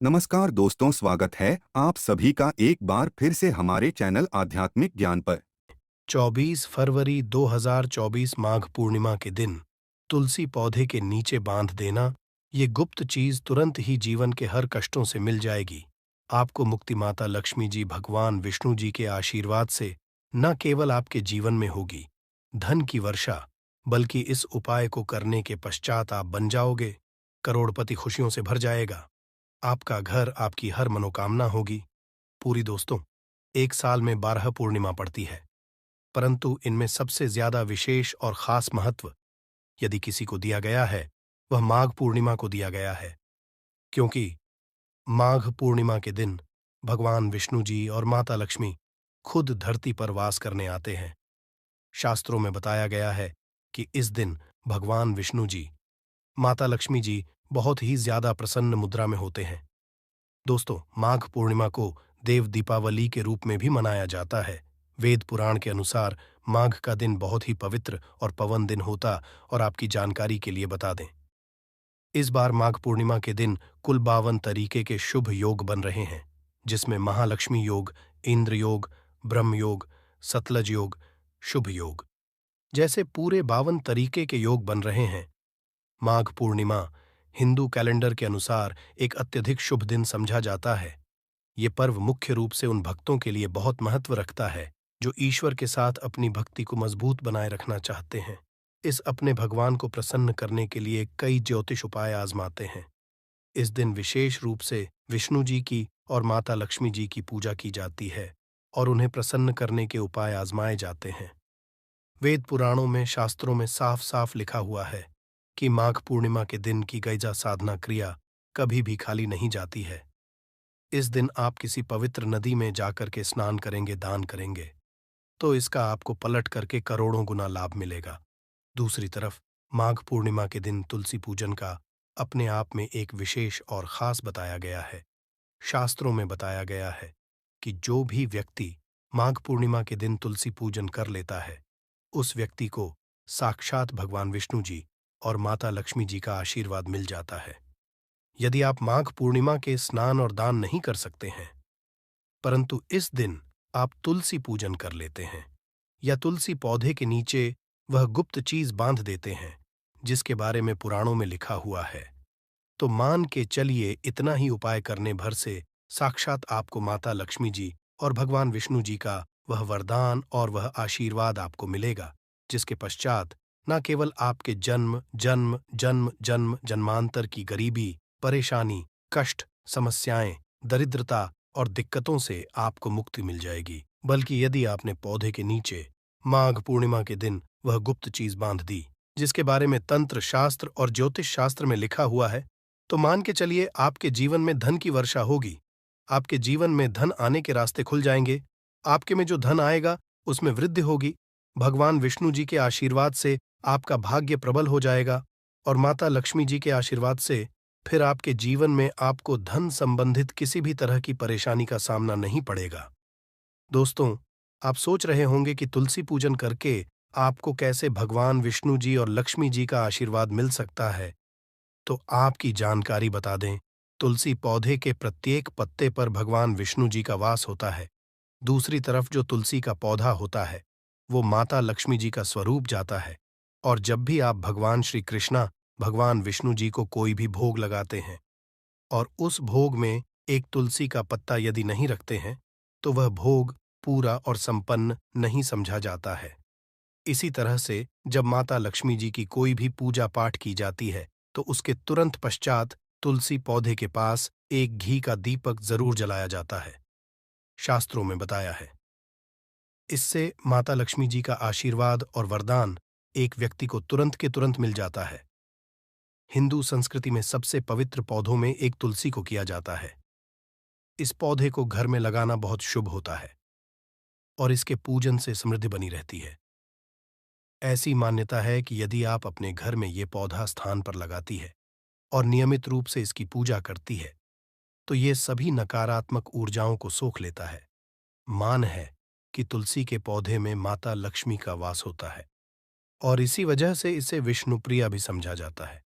नमस्कार दोस्तों, स्वागत है आप सभी का एक बार फिर से हमारे चैनल आध्यात्मिक ज्ञान पर। 24 फरवरी 2024 माघ पूर्णिमा के दिन तुलसी पौधे के नीचे बांध देना, ये गुप्त चीज तुरंत ही जीवन के हर कष्टों से मिल जाएगी। आपको मुक्ति माता लक्ष्मी जी, भगवान विष्णु जी के आशीर्वाद से न केवल आपके जीवन में होगी धन की वर्षा, बल्कि इस उपाय को करने के पश्चात आप बन जाओगे करोड़पति। खुशियों से भर जाएगा आपका घर, आपकी हर मनोकामना होगी पूरी। दोस्तों, एक साल में 12 पूर्णिमा पड़ती है, परंतु इनमें सबसे ज्यादा विशेष और खास महत्व यदि किसी को दिया गया है, वह माघ पूर्णिमा को दिया गया है। क्योंकि माघ पूर्णिमा के दिन भगवान विष्णु जी और माता लक्ष्मी खुद धरती पर वास करने आते हैं। शास्त्रों में बताया गया है कि इस दिन भगवान विष्णु जी, माता लक्ष्मी जी बहुत ही ज्यादा प्रसन्न मुद्रा में होते हैं। दोस्तों, माघ पूर्णिमा को देव दीपावली के रूप में भी मनाया जाता है। वेद पुराण के अनुसार माघ का दिन बहुत ही पवित्र और पवन दिन होता। और आपकी जानकारी के लिए बता दें, इस बार माघ पूर्णिमा के दिन कुल 52 तरीके के शुभ योग बन रहे हैं, जिसमें महालक्ष्मी योग, इंद्र योग, ब्रह्म योग, सतलज योग, शुभ योग जैसे पूरे 52 तरीके के योग बन रहे हैं। माघ पूर्णिमा हिंदू कैलेंडर के अनुसार एक अत्यधिक शुभ दिन समझा जाता है। ये पर्व मुख्य रूप से उन भक्तों के लिए बहुत महत्व रखता है जो ईश्वर के साथ अपनी भक्ति को मजबूत बनाए रखना चाहते हैं। इस अपने भगवान को प्रसन्न करने के लिए कई ज्योतिष उपाय आजमाते हैं। इस दिन विशेष रूप से विष्णु जी की और माता लक्ष्मी जी की पूजा की जाती है और उन्हें प्रसन्न करने के उपाय आजमाए जाते हैं। वेद पुराणों में, शास्त्रों में साफ साफ लिखा हुआ है कि माघ पूर्णिमा के दिन की गैजा साधना क्रिया कभी भी खाली नहीं जाती है। इस दिन आप किसी पवित्र नदी में जाकर के स्नान करेंगे, दान करेंगे, तो इसका आपको पलट करके करोड़ों गुना लाभ मिलेगा। दूसरी तरफ माघ पूर्णिमा के दिन तुलसी पूजन का अपने आप में एक विशेष और खास बताया गया है। शास्त्रों में बताया गया है कि जो भी व्यक्ति माघ पूर्णिमा के दिन तुलसी पूजन कर लेता है, उस व्यक्ति को साक्षात भगवान विष्णु जी और माता लक्ष्मी जी का आशीर्वाद मिल जाता है। यदि आप माघ पूर्णिमा के स्नान और दान नहीं कर सकते हैं, परंतु इस दिन आप तुलसी पूजन कर लेते हैं या तुलसी पौधे के नीचे वह गुप्त चीज बांध देते हैं जिसके बारे में पुराणों में लिखा हुआ है, तो मान के चलिए इतना ही उपाय करने भर से साक्षात आपको माता लक्ष्मी जी और भगवान विष्णु जी का वह वरदान और वह आशीर्वाद आपको मिलेगा, जिसके पश्चात न केवल आपके जन्म जन्म जन्म जन्म जन्मांतर की गरीबी, परेशानी, कष्ट, समस्याएं, दरिद्रता और दिक्कतों से आपको मुक्ति मिल जाएगी, बल्कि यदि आपने पौधे के नीचे माघ पूर्णिमा के दिन वह गुप्त चीज बांध दी जिसके बारे में तंत्र शास्त्र और ज्योतिष शास्त्र में लिखा हुआ है, तो मान के चलिए आपके जीवन में धन की वर्षा होगी। आपके जीवन में धन आने के रास्ते खुल जाएंगे। आपके में जो धन आएगा उसमें वृद्धि होगी। भगवान विष्णु जी के आशीर्वाद से आपका भाग्य प्रबल हो जाएगा और माता लक्ष्मी जी के आशीर्वाद से फिर आपके जीवन में आपको धन संबंधित किसी भी तरह की परेशानी का सामना नहीं पड़ेगा। दोस्तों, आप सोच रहे होंगे कि तुलसी पूजन करके आपको कैसे भगवान विष्णु जी और लक्ष्मी जी का आशीर्वाद मिल सकता है। तो आपकी जानकारी बता दें, तुलसी पौधे के प्रत्येक पत्ते पर भगवान विष्णु जी का वास होता है। दूसरी तरफ जो तुलसी का पौधा होता है, वो माता लक्ष्मी जी का स्वरूप जाता है। और जब भी आप भगवान श्री कृष्णा, भगवान विष्णु जी को कोई भी भोग लगाते हैं और उस भोग में एक तुलसी का पत्ता यदि नहीं रखते हैं, तो वह भोग पूरा और संपन्न नहीं समझा जाता है। इसी तरह से जब माता लक्ष्मी जी की कोई भी पूजा पाठ की जाती है, तो उसके तुरंत पश्चात तुलसी पौधे के पास एक घी का दीपक जरूर जलाया जाता है। शास्त्रों में बताया है, इससे माता लक्ष्मी जी का आशीर्वाद और वरदान एक व्यक्ति को तुरंत के तुरंत मिल जाता है। हिंदू संस्कृति में सबसे पवित्र पौधों में एक तुलसी को किया जाता है। इस पौधे को घर में लगाना बहुत शुभ होता है और इसके पूजन से समृद्धि बनी रहती है। ऐसी मान्यता है कि यदि आप अपने घर में ये पौधा स्थान पर लगाती है और नियमित रूप से इसकी पूजा करती है, तो ये सभी नकारात्मक ऊर्जाओं को सोख लेता है। मान है कि तुलसी के पौधे में माता लक्ष्मी का वास होता है और इसी वजह से इसे विष्णुप्रिया भी समझा जाता है।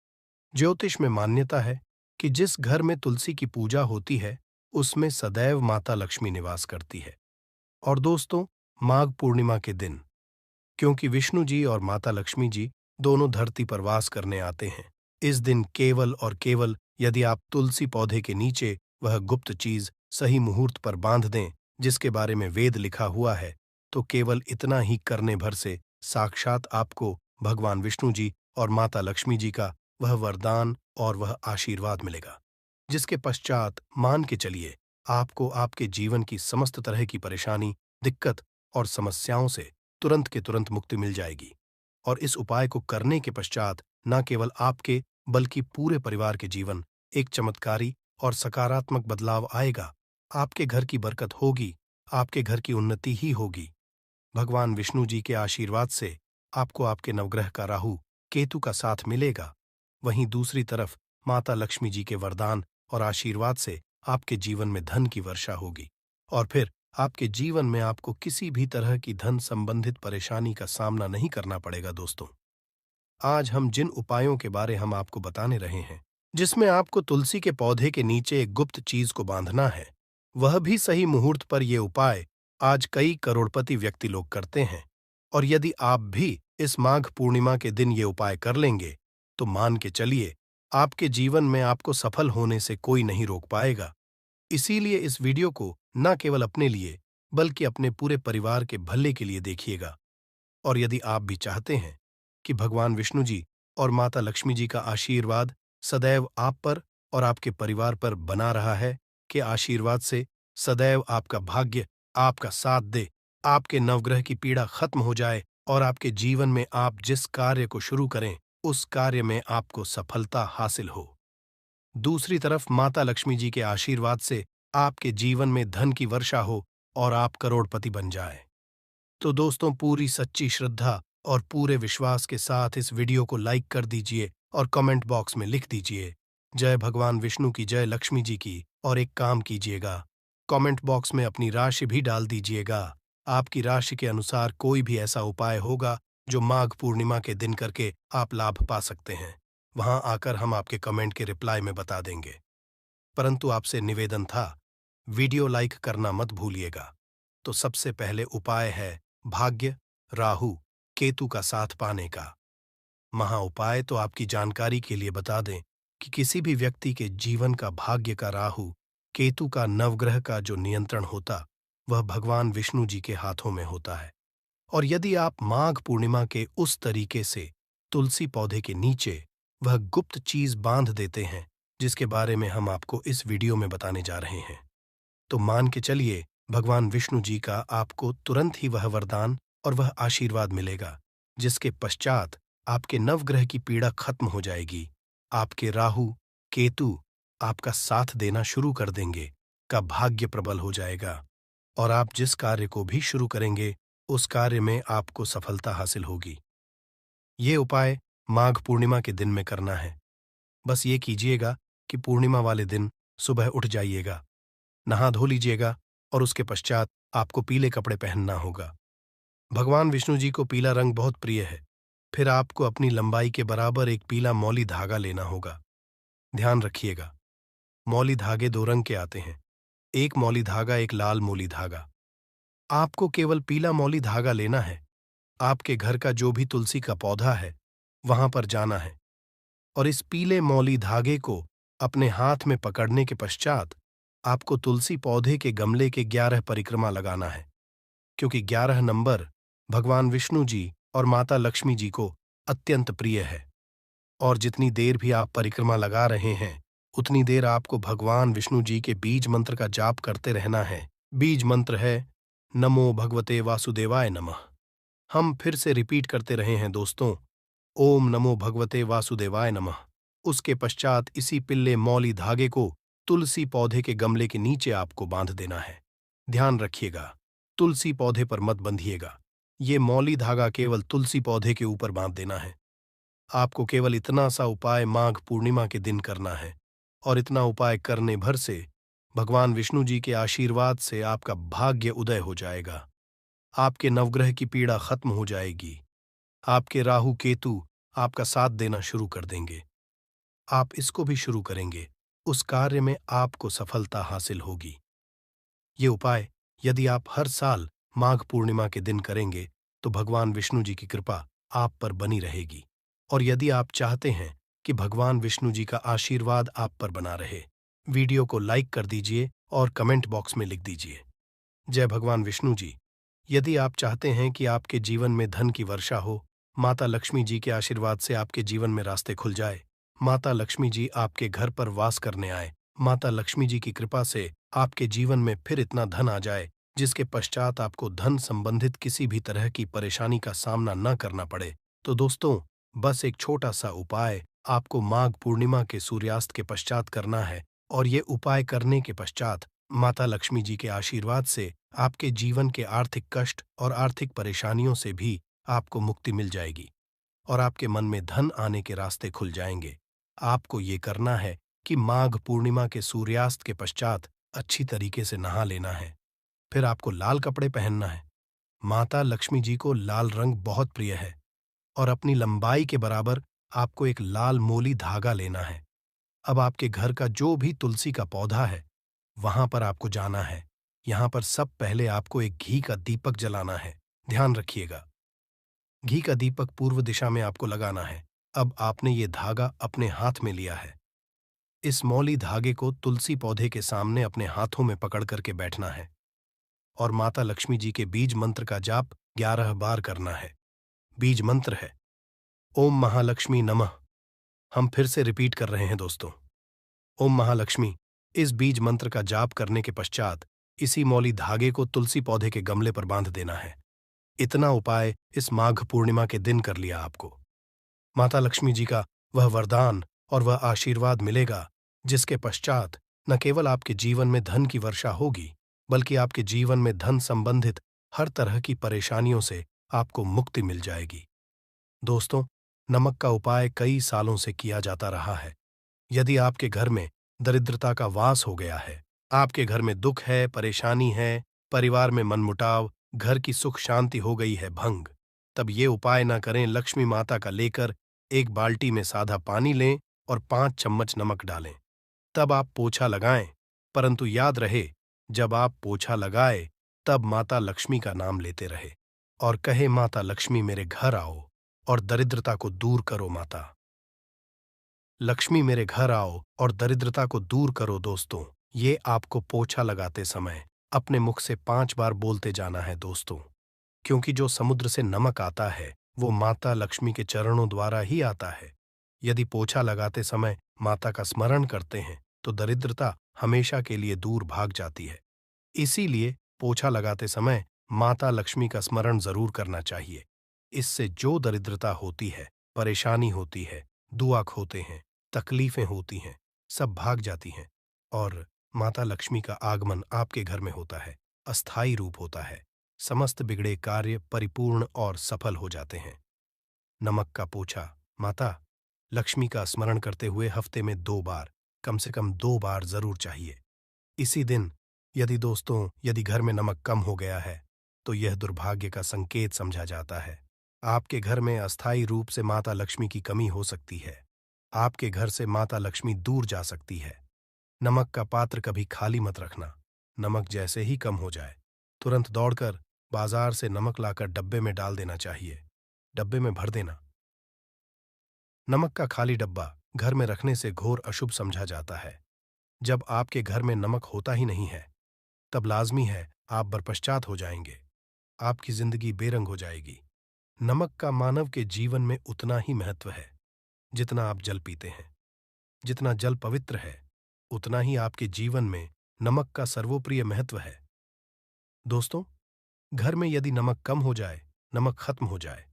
ज्योतिष में मान्यता है कि जिस घर में तुलसी की पूजा होती है, उसमें सदैव माता लक्ष्मी निवास करती है। और दोस्तों, माघ पूर्णिमा के दिन, क्योंकि विष्णु जी और माता लक्ष्मी जी दोनों धरती पर वास करने आते हैं, इस दिन केवल और केवल यदि आप तुलसी पौधे के नीचे वह गुप्त चीज सही मुहूर्त पर बांध दें जिसके बारे में वेद लिखा हुआ है, तो केवल इतना ही करने भर से साक्षात आपको भगवान विष्णु जी और माता लक्ष्मी जी का वह वरदान और वह आशीर्वाद मिलेगा, जिसके पश्चात मान के चलिए आपको आपके जीवन की समस्त तरह की परेशानी, दिक्कत और समस्याओं से तुरंत के तुरंत मुक्ति मिल जाएगी। और इस उपाय को करने के पश्चात न केवल आपके बल्कि पूरे परिवार के जीवन एक चमत्कारी और सकारात्मक बदलाव आएगा। आपके घर की बरकत होगी, आपके घर की उन्नति ही होगी। भगवान विष्णु जी के आशीर्वाद से आपको आपके नवग्रह का राहु केतु का साथ मिलेगा। वहीं दूसरी तरफ माता लक्ष्मी जी के वरदान और आशीर्वाद से आपके जीवन में धन की वर्षा होगी और फिर आपके जीवन में आपको किसी भी तरह की धन संबंधित परेशानी का सामना नहीं करना पड़ेगा। दोस्तों, आज हम जिन उपायों के बारे हम आपको बताने रहे हैं, जिसमें आपको तुलसी के पौधे के नीचे एक गुप्त चीज को बांधना है, वह भी सही मुहूर्त पर ये उपाय आज कई करोड़पति व्यक्ति लोग करते हैं। और यदि आप भी इस माघ पूर्णिमा के दिन ये उपाय कर लेंगे, तो मान के चलिए आपके जीवन में आपको सफल होने से कोई नहीं रोक पाएगा। इसीलिए इस वीडियो को न केवल अपने लिए बल्कि अपने पूरे परिवार के भले के लिए देखिएगा। और यदि आप भी चाहते हैं कि भगवान विष्णु जी और माता लक्ष्मी जी का आशीर्वाद सदैव आप पर और आपके परिवार पर बना रहा है, के आशीर्वाद से सदैव आपका भाग्य आपका साथ दे, आपके नवग्रह की पीड़ा खत्म हो जाए और आपके जीवन में आप जिस कार्य को शुरू करें उस कार्य में आपको सफलता हासिल हो। दूसरी तरफ माता लक्ष्मी जी के आशीर्वाद से आपके जीवन में धन की वर्षा हो और आप करोड़पति बन जाए। तो दोस्तों, पूरी सच्ची श्रद्धा और पूरे विश्वास के साथ इस वीडियो को लाइक कर दीजिए और कमेंट बॉक्स में लिख दीजिए जय भगवान विष्णु की, जय लक्ष्मी जी की। और एक काम कीजिएगा, कमेंट बॉक्स में अपनी राशि भी डाल दीजिएगा। आपकी राशि के अनुसार कोई भी ऐसा उपाय होगा जो माघ पूर्णिमा के दिन करके आप लाभ पा सकते हैं, वहां आकर हम आपके कमेंट के रिप्लाई में बता देंगे। परंतु आपसे निवेदन था, वीडियो लाइक करना मत भूलिएगा। तो सबसे पहले उपाय है भाग्य राहु केतु का साथ पाने का। महा उपाय तो आपकी जानकारी के लिए बता दें कि किसी भी व्यक्ति के जीवन का भाग्य का राहु केतु का नवग्रह का जो नियंत्रण होता, वह भगवान विष्णु जी के हाथों में होता है। और यदि आप माघ पूर्णिमा के उस तरीके से तुलसी पौधे के नीचे वह गुप्त चीज बांध देते हैं जिसके बारे में हम आपको इस वीडियो में बताने जा रहे हैं, तो मान के चलिए भगवान विष्णु जी का आपको तुरंत ही वह वरदान और वह आशीर्वाद मिलेगा, जिसके पश्चात आपके नवग्रह की पीड़ा खत्म हो जाएगी। आपके राहु केतु आपका साथ देना शुरू कर देंगे, का भाग्य प्रबल हो जाएगा और आप जिस कार्य को भी शुरू करेंगे उस कार्य में आपको सफलता हासिल होगी। ये उपाय माघ पूर्णिमा के दिन में करना है। बस ये कीजिएगा कि पूर्णिमा वाले दिन सुबह उठ जाइएगा, नहा धो लीजिएगा और उसके पश्चात आपको पीले कपड़े पहनना होगा। भगवान विष्णु जी को पीला रंग बहुत प्रिय है। फिर आपको अपनी लंबाई के बराबर एक पीला मौली धागा लेना होगा। ध्यान रखिएगा, मौली धागे दो रंग के आते हैं, एक मौली धागा, एक लाल मौली धागा। आपको केवल पीला मौली धागा लेना है। आपके घर का जो भी तुलसी का पौधा है वहां पर जाना है और इस पीले मौली धागे को अपने हाथ में पकड़ने के पश्चात आपको तुलसी पौधे के गमले के 11 परिक्रमा लगाना है, क्योंकि 11 नंबर भगवान विष्णु जी और माता लक्ष्मी जी को अत्यंत प्रिय है। और जितनी देर भी आप परिक्रमा लगा रहे हैं उतनी देर आपको भगवान विष्णु जी के बीज मंत्र का जाप करते रहना है। बीज मंत्र है नमो भगवते वासुदेवाय नमः। हम फिर से रिपीट करते रहे हैं दोस्तों, ओम नमो भगवते वासुदेवाय नमः। उसके पश्चात इसी पिल्ले मौली धागे को तुलसी पौधे के गमले के नीचे आपको बांध देना है। ध्यान रखिएगा, तुलसी पौधे पर मत बंधिएगा। ये मौली धागा केवल तुलसी पौधे के ऊपर बांध देना है। आपको केवल इतना सा उपाय माघ पूर्णिमा के दिन करना है और इतना उपाय करने भर से भगवान विष्णु जी के आशीर्वाद से आपका भाग्य उदय हो जाएगा। आपके नवग्रह की पीड़ा खत्म हो जाएगी। आपके राहु केतु आपका साथ देना शुरू कर देंगे। आप इसको भी शुरू करेंगे उस कार्य में आपको सफलता हासिल होगी। ये उपाय यदि आप हर साल माघ पूर्णिमा के दिन करेंगे तो भगवान विष्णु जी की कृपा आप पर बनी रहेगी। और यदि आप चाहते हैं कि भगवान विष्णु जी का आशीर्वाद आप पर बना रहे, वीडियो को लाइक कर दीजिए और कमेंट बॉक्स में लिख दीजिए, जय भगवान विष्णु जी। यदि आप चाहते हैं कि आपके जीवन में धन की वर्षा हो, माता लक्ष्मी जी के आशीर्वाद से आपके जीवन में रास्ते खुल जाए, माता लक्ष्मी जी आपके घर पर वास करने आए, माता लक्ष्मी जी की कृपा से आपके जीवन में फिर इतना धन आ जाए जिसके पश्चात आपको धन संबंधित किसी भी तरह की परेशानी का सामना न करना पड़े, तो दोस्तों, बस एक छोटा सा उपाय आपको माघ पूर्णिमा के सूर्यास्त के पश्चात करना है। और ये उपाय करने के पश्चात माता लक्ष्मी जी के आशीर्वाद से आपके जीवन के आर्थिक कष्ट और आर्थिक परेशानियों से भी आपको मुक्ति मिल जाएगी और आपके मन में धन आने के रास्ते खुल जाएंगे। आपको ये करना है कि माघ पूर्णिमा के सूर्यास्त के पश्चात अच्छी तरीके से नहा लेना है। फिर आपको लाल कपड़े पहनना है। माता लक्ष्मी जी को लाल रंग बहुत प्रिय है और अपनी लंबाई के बराबर आपको एक लाल मोली धागा लेना है। अब आपके घर का जो भी तुलसी का पौधा है, वहां पर आपको जाना है। यहां पर सब पहले आपको एक घी का दीपक जलाना है। ध्यान रखिएगा, घी का दीपक पूर्व दिशा में आपको लगाना है। अब आपने ये धागा अपने हाथ में लिया है। इस मौली धागे को तुलसी पौधे के सामने अपने हाथों में पकड़ करके बैठना है और माता लक्ष्मी जी के बीज मंत्र का जाप 11 बार करना है। बीज मंत्र है ओम महालक्ष्मी नमः। हम फिर से रिपीट कर रहे हैं दोस्तों, ओम महालक्ष्मी। इस बीज मंत्र का जाप करने के पश्चात इसी मौली धागे को तुलसी पौधे के गमले पर बांध देना है। इतना उपाय इस माघ पूर्णिमा के दिन कर लिया आपको, माता लक्ष्मी जी का वह वरदान और वह आशीर्वाद मिलेगा जिसके पश्चात न केवल आपके जीवन में धन की वर्षा होगी, बल्कि आपके जीवन में धन संबंधित हर तरह की परेशानियों से आपको मुक्ति मिल जाएगी। दोस्तों, नमक का उपाय कई सालों से किया जाता रहा है। यदि आपके घर में दरिद्रता का वास हो गया है, आपके घर में दुख है, परेशानी है, परिवार में मनमुटाव, घर की सुख शांति हो गई है भंग, तब ये उपाय ना करें। लक्ष्मी माता का लेकर एक बाल्टी में सादा पानी लें और 5 चम्मच नमक डालें। तब आप पोछा लगाएं, परंतु याद रहे, जब आप पोछा लगाए तब माता लक्ष्मी का नाम लेते रहे और कहे, माता लक्ष्मी मेरे घर आओ और दरिद्रता को दूर करो। माता लक्ष्मी मेरे घर आओ और दरिद्रता को दूर करो। दोस्तों, ये आपको पोछा लगाते समय अपने मुख से 5 बार बोलते जाना है दोस्तों, क्योंकि जो समुद्र से नमक आता है वो माता लक्ष्मी के चरणों द्वारा ही आता है। यदि पोछा लगाते समय माता का स्मरण करते हैं तो दरिद्रता हमेशा के लिए दूर भाग जाती है। इसीलिए पोछा लगाते समय माता लक्ष्मी का स्मरण जरूर करना चाहिए। इससे जो दरिद्रता होती है, परेशानी होती है, दुआख होते हैं, तकलीफें होती हैं, सब भाग जाती हैं और माता लक्ष्मी का आगमन आपके घर में होता है, अस्थायी रूप होता है। समस्त बिगड़े कार्य परिपूर्ण और सफल हो जाते हैं। नमक का पोछा माता लक्ष्मी का स्मरण करते हुए हफ्ते में 2 बार, कम से कम 2 बार जरूर चाहिए। इसी दिन यदि घर में नमक कम हो गया है तो यह दुर्भाग्य का संकेत समझा जाता है। आपके घर में अस्थायी रूप से माता लक्ष्मी की कमी हो सकती है। आपके घर से माता लक्ष्मी दूर जा सकती है। नमक का पात्र कभी खाली मत रखना। नमक जैसे ही कम हो जाए तुरंत दौड़कर बाजार से नमक लाकर डब्बे में डाल देना चाहिए। डब्बे में भर देना। नमक का खाली डब्बा घर में रखने से घोर अशुभ समझा जाता है। जब आपके घर में नमक होता ही नहीं है तब लाजमी है आप बरपश्चात हो जाएंगे। आपकी जिंदगी बेरंग हो जाएगी। नमक का मानव के जीवन में उतना ही महत्व है जितना आप जल पीते हैं। जितना जल पवित्र है उतना ही आपके जीवन में नमक का सर्वोप्रिय महत्व है। दोस्तों, घर में यदि नमक कम हो जाए, नमक खत्म हो जाए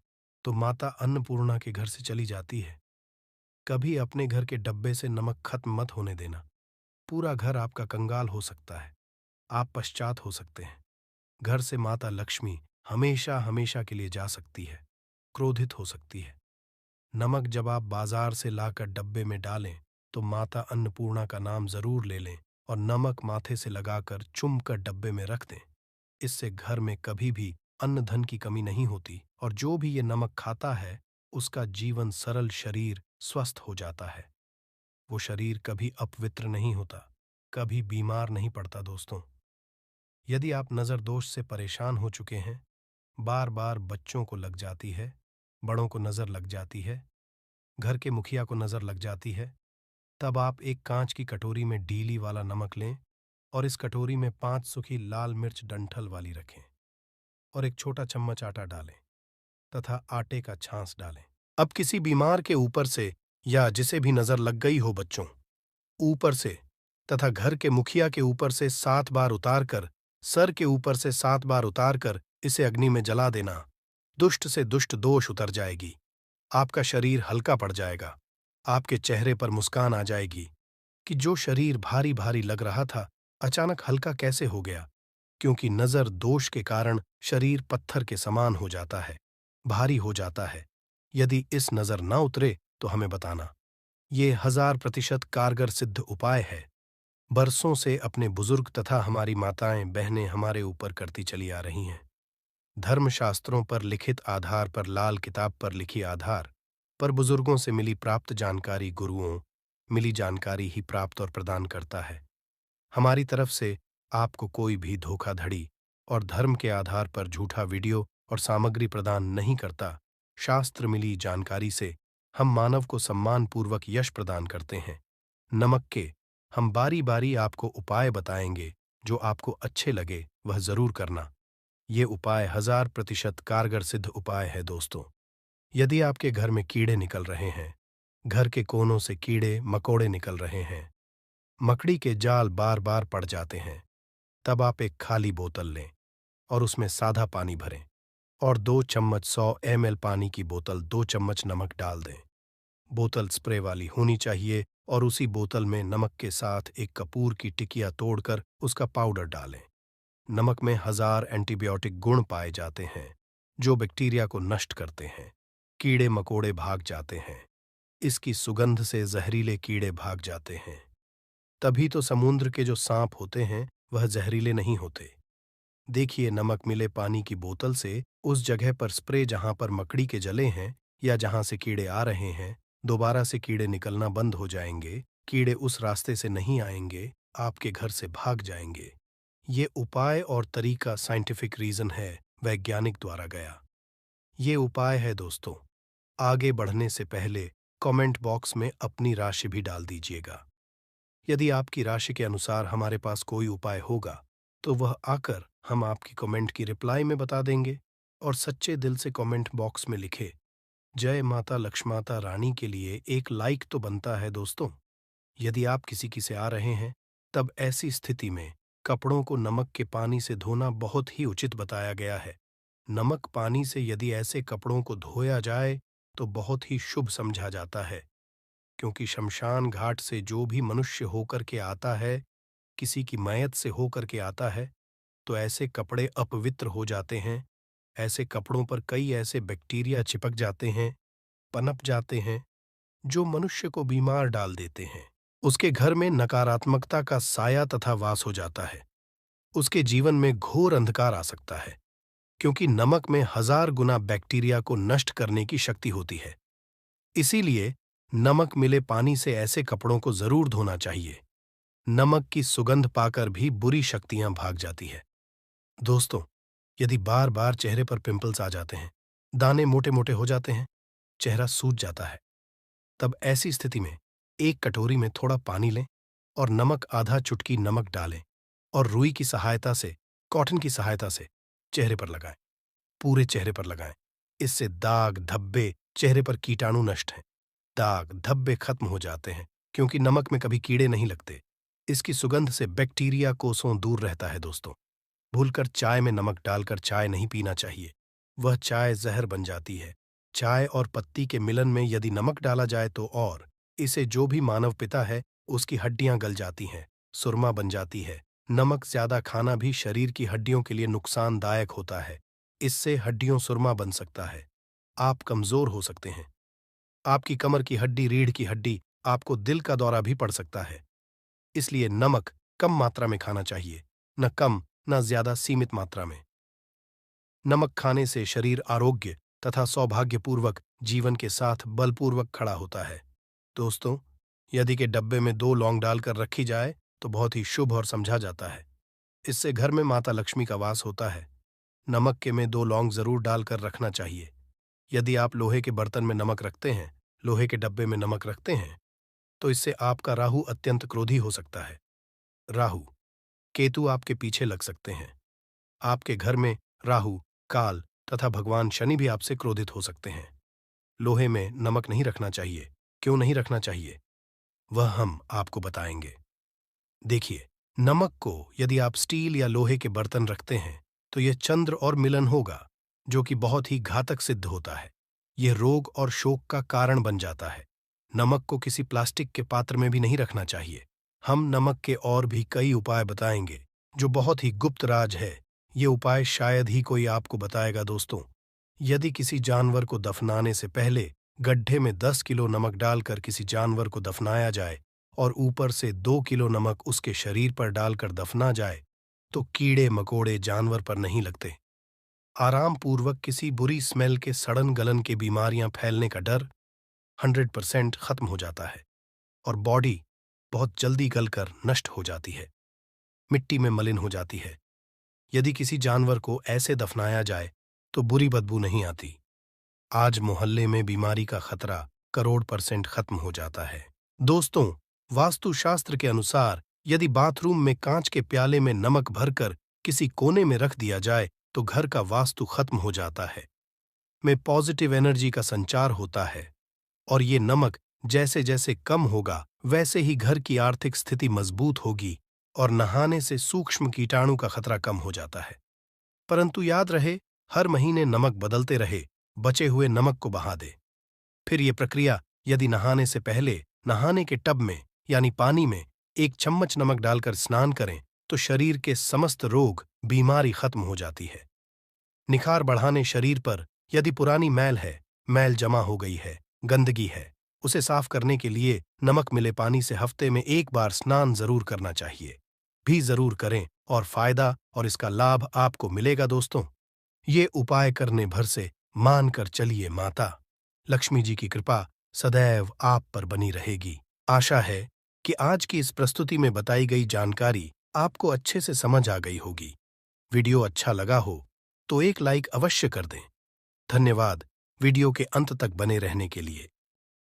तो माता अन्नपूर्णा के घर से चली जाती है। कभी अपने घर के डब्बे से नमक खत्म मत होने देना। पूरा घर आपका कंगाल हो सकता है। आप पश्चात हो सकते हैं। घर से माता लक्ष्मी हमेशा हमेशा के लिए जा सकती है, क्रोधित हो सकती है। नमक जब आप बाजार से लाकर डब्बे में डालें तो माता अन्नपूर्णा का नाम जरूर ले लें और नमक माथे से लगाकर चुम कर डब्बे में रख दें। इससे घर में कभी भी अन्न धन की कमी नहीं होती और जो भी ये नमक खाता है उसका जीवन सरल, शरीर स्वस्थ हो जाता है। वो शरीर कभी अपवित्र नहीं होता, कभी बीमार नहीं पड़ता दोस्तों। यदि आप नज़र दोष से परेशान हो चुके हैं, बार बार बच्चों को लग जाती है, बड़ों को नज़र लग जाती है, घर के मुखिया को नज़र लग जाती है, तब आप एक कांच की कटोरी में डीली वाला नमक लें और इस कटोरी में 5 सूखी लाल मिर्च डंठल वाली रखें और एक छोटा चम्मच आटा डालें तथा आटे का छांस डालें। अब किसी बीमार के ऊपर से या जिसे भी नज़र लग गई हो बच्चों, ऊपर से तथा घर के मुखिया के ऊपर से 7 बार उतार कर, सर के ऊपर से 7 बार उतार कर इसे अग्नि में जला देना। दुष्ट से दुष्ट दोष उतर जाएगी, आपका शरीर हल्का पड़ जाएगा, आपके चेहरे पर मुस्कान आ जाएगी कि जो शरीर भारी भारी लग रहा था अचानक हल्का कैसे हो गया, क्योंकि नजर दोष के कारण शरीर पत्थर के समान हो जाता है, भारी हो जाता है। यदि इस नजर न उतरे तो हमें बताना। ये 1000% कारगर सिद्ध उपाय है। बरसों से अपने बुजुर्ग तथा हमारी माताएं बहनें हमारे ऊपर करती चली आ रही हैं। धर्मशास्त्रों पर लिखित आधार पर, लाल किताब पर लिखी आधार पर बुजुर्गों से मिली प्राप्त जानकारी, गुरुओं मिली जानकारी ही प्राप्त और प्रदान करता है। हमारी तरफ से आपको कोई भी धोखाधड़ी और धर्म के आधार पर झूठा वीडियो और सामग्री प्रदान नहीं करता। शास्त्र मिली जानकारी से हम मानव को सम्मानपूर्वक यश प्रदान करते हैं। नमक के हम बारी बारी आपको उपाय बताएंगे, जो आपको अच्छे लगे वह जरूर करना। ये उपाय 1000% कारगर सिद्ध उपाय है दोस्तों। यदि आपके घर में कीड़े निकल रहे हैं, घर के कोनों से कीड़े मकोड़े निकल रहे हैं, मकड़ी के जाल बार बार पड़ जाते हैं, तब आप एक खाली बोतल लें और उसमें सादा पानी भरें और 2 चम्मच 100 ml पानी की बोतल 2 चम्मच नमक डाल दें। बोतल स्प्रे वाली होनी चाहिए और उसी बोतल में नमक के साथ एक कपूर की टिकिया तोड़कर उसका पाउडर डालें। नमक में 1000 एंटीबायोटिक गुण पाए जाते हैं, जो बैक्टीरिया को नष्ट करते हैं। कीड़े मकोड़े भाग जाते हैं। इसकी सुगंध से जहरीले कीड़े भाग जाते हैं। तभी तो समुद्र के जो सांप होते हैं वह जहरीले नहीं होते। देखिए, नमक मिले पानी की बोतल से उस जगह पर स्प्रे जहां पर मकड़ी के जले हैं या जहां से कीड़े आ रहे हैं, दोबारा से कीड़े निकलना बंद हो जाएंगे। कीड़े उस रास्ते से नहीं आएंगे, आपके घर से भाग जाएंगे। ये उपाय और तरीका साइंटिफिक रीजन है, वैज्ञानिक द्वारा गया। ये उपाय है दोस्तों। आगे बढ़ने से पहले कमेंट बॉक्स में अपनी राशि भी डाल दीजिएगा। यदि आपकी राशि के अनुसार हमारे पास कोई उपाय होगा तो वह आकर हम आपकी कमेंट की रिप्लाई में बता देंगे। और सच्चे दिल से कमेंट बॉक्स में लिखे जय माता लक्ष्माता रानी के लिए एक लाइक तो बनता है दोस्तों। यदि आप किसी की से आ रहे हैं, तब ऐसी स्थिति में कपड़ों को नमक के पानी से धोना बहुत ही उचित बताया गया है। नमक पानी से यदि ऐसे कपड़ों को धोया जाए तो बहुत ही शुभ समझा जाता है, क्योंकि शमशान घाट से जो भी मनुष्य होकर के आता है, किसी की मैयत से होकर के आता है, तो ऐसे कपड़े अपवित्र हो जाते हैं। ऐसे कपड़ों पर कई ऐसे बैक्टीरिया चिपक जाते हैं, पनप जाते हैं, जो मनुष्य को बीमार डाल देते हैं। उसके घर में नकारात्मकता का साया तथा वास हो जाता है। उसके जीवन में घोर अंधकार आ सकता है, क्योंकि नमक में 1000 गुना बैक्टीरिया को नष्ट करने की शक्ति होती है। इसीलिए नमक मिले पानी से ऐसे कपड़ों को जरूर धोना चाहिए। नमक की सुगंध पाकर भी बुरी शक्तियां भाग जाती है। दोस्तों, यदि बार बार चेहरे पर पिंपल्स आ जाते हैं, दाने मोटे मोटे हो जाते हैं, चेहरा सूज जाता है, तब ऐसी स्थिति में एक कटोरी में थोड़ा पानी लें और नमक आधा चुटकी नमक डालें और रुई की सहायता से, कॉटन की सहायता से चेहरे पर लगाएं। पूरे चेहरे पर लगाएं। इससे दाग धब्बे, चेहरे पर कीटाणु नष्ट हैं, दाग धब्बे खत्म हो जाते हैं, क्योंकि नमक में कभी कीड़े नहीं लगते। इसकी सुगंध से बैक्टीरिया कोसों दूर रहता है दोस्तों। भूलकर चाय में नमक डालकर चाय नहीं पीना चाहिए, वह चाय जहर बन जाती है। चाय और पत्ती के मिलन में यदि नमक डाला जाए तो और इसे जो भी मानव पिता है उसकी हड्डियां गल जाती हैं, सुरमा बन जाती है। नमक ज्यादा खाना भी शरीर की हड्डियों के लिए नुकसानदायक होता है। इससे हड्डियों सुरमा बन सकता है, आप कमजोर हो सकते हैं। आपकी कमर की हड्डी, रीढ़ की हड्डी, आपको दिल का दौरा भी पड़ सकता है। इसलिए नमक कम मात्रा में खाना चाहिए, न कम न ज्यादा, सीमित मात्रा में। नमक खाने से शरीर आरोग्य तथा सौभाग्यपूर्वक जीवन के साथ बलपूर्वक खड़ा होता है। दोस्तों, यदि के डब्बे में 2 लौंग डालकर रखी जाए तो बहुत ही शुभ और समझा जाता है। इससे घर में माता लक्ष्मी का वास होता है। नमक के में 2 लौंग जरूर डालकर रखना चाहिए। यदि आप लोहे के बर्तन में नमक रखते हैं, लोहे के डब्बे में नमक रखते हैं, तो इससे आपका राहु अत्यंत क्रोधी हो सकता है। राहु, केतु आपके पीछे लग सकते हैं। आपके घर में राहु, काल तथा भगवान शनि भी आपसे क्रोधित हो सकते हैं। लोहे में नमक नहीं रखना चाहिए। क्यों नहीं रखना चाहिए, वह हम आपको बताएंगे। देखिए, नमक को यदि आप स्टील या लोहे के बर्तन रखते हैं तो यह चंद्र और मिलन होगा, जो कि बहुत ही घातक सिद्ध होता है। यह रोग और शोक का कारण बन जाता है। नमक को किसी प्लास्टिक के पात्र में भी नहीं रखना चाहिए। हम नमक के और भी कई उपाय बताएंगे जो बहुत ही गुप्त राज है। ये उपाय शायद ही कोई आपको बताएगा दोस्तों। यदि किसी जानवर को दफनाने से पहले गड्ढे में 10 किलो नमक डालकर किसी जानवर को दफनाया जाए और ऊपर से 2 किलो नमक उसके शरीर पर डालकर दफना जाए तो कीड़े मकोड़े जानवर पर नहीं लगते। आराम पूर्वक किसी बुरी स्मेल के सड़न गलन के बीमारियां फैलने का डर 100% खत्म हो जाता है और बॉडी बहुत जल्दी गलकर नष्ट हो जाती है, मिट्टी में मलिन हो जाती है। यदि किसी जानवर को ऐसे दफनाया जाए तो बुरी बदबू नहीं आती। आज मोहल्ले में बीमारी का खतरा करोड़% खत्म हो जाता है। दोस्तों, वास्तुशास्त्र के अनुसार यदि बाथरूम में कांच के प्याले में नमक भरकर किसी कोने में रख दिया जाए तो घर का वास्तु खत्म हो जाता है, में पॉजिटिव एनर्जी का संचार होता है और ये नमक जैसे जैसे कम होगा वैसे ही घर की आर्थिक स्थिति मजबूत होगी और नहाने से सूक्ष्म कीटाणु का खतरा कम हो जाता है। परंतु याद रहे, हर महीने नमक बदलते रहे, बचे हुए नमक को बहा दे। फिर ये प्रक्रिया यदि नहाने से पहले नहाने के टब में यानी पानी में 1 चम्मच नमक डालकर स्नान करें तो शरीर के समस्त रोग बीमारी खत्म हो जाती है। निखार बढ़ाने शरीर पर यदि पुरानी मैल है, मैल जमा हो गई है, गंदगी है, उसे साफ करने के लिए नमक मिले पानी से हफ्ते में 1 बार स्नान जरूर करना चाहिए। भी जरूर करें और फायदा और इसका लाभ आपको मिलेगा दोस्तों। ये उपाय करने भर से मानकर चलिए, माता लक्ष्मी जी की कृपा सदैव आप पर बनी रहेगी। आशा है कि आज की इस प्रस्तुति में बताई गई जानकारी आपको अच्छे से समझ आ गई होगी। वीडियो अच्छा लगा हो तो एक लाइक अवश्य कर दें। धन्यवाद वीडियो के अंत तक बने रहने के लिए।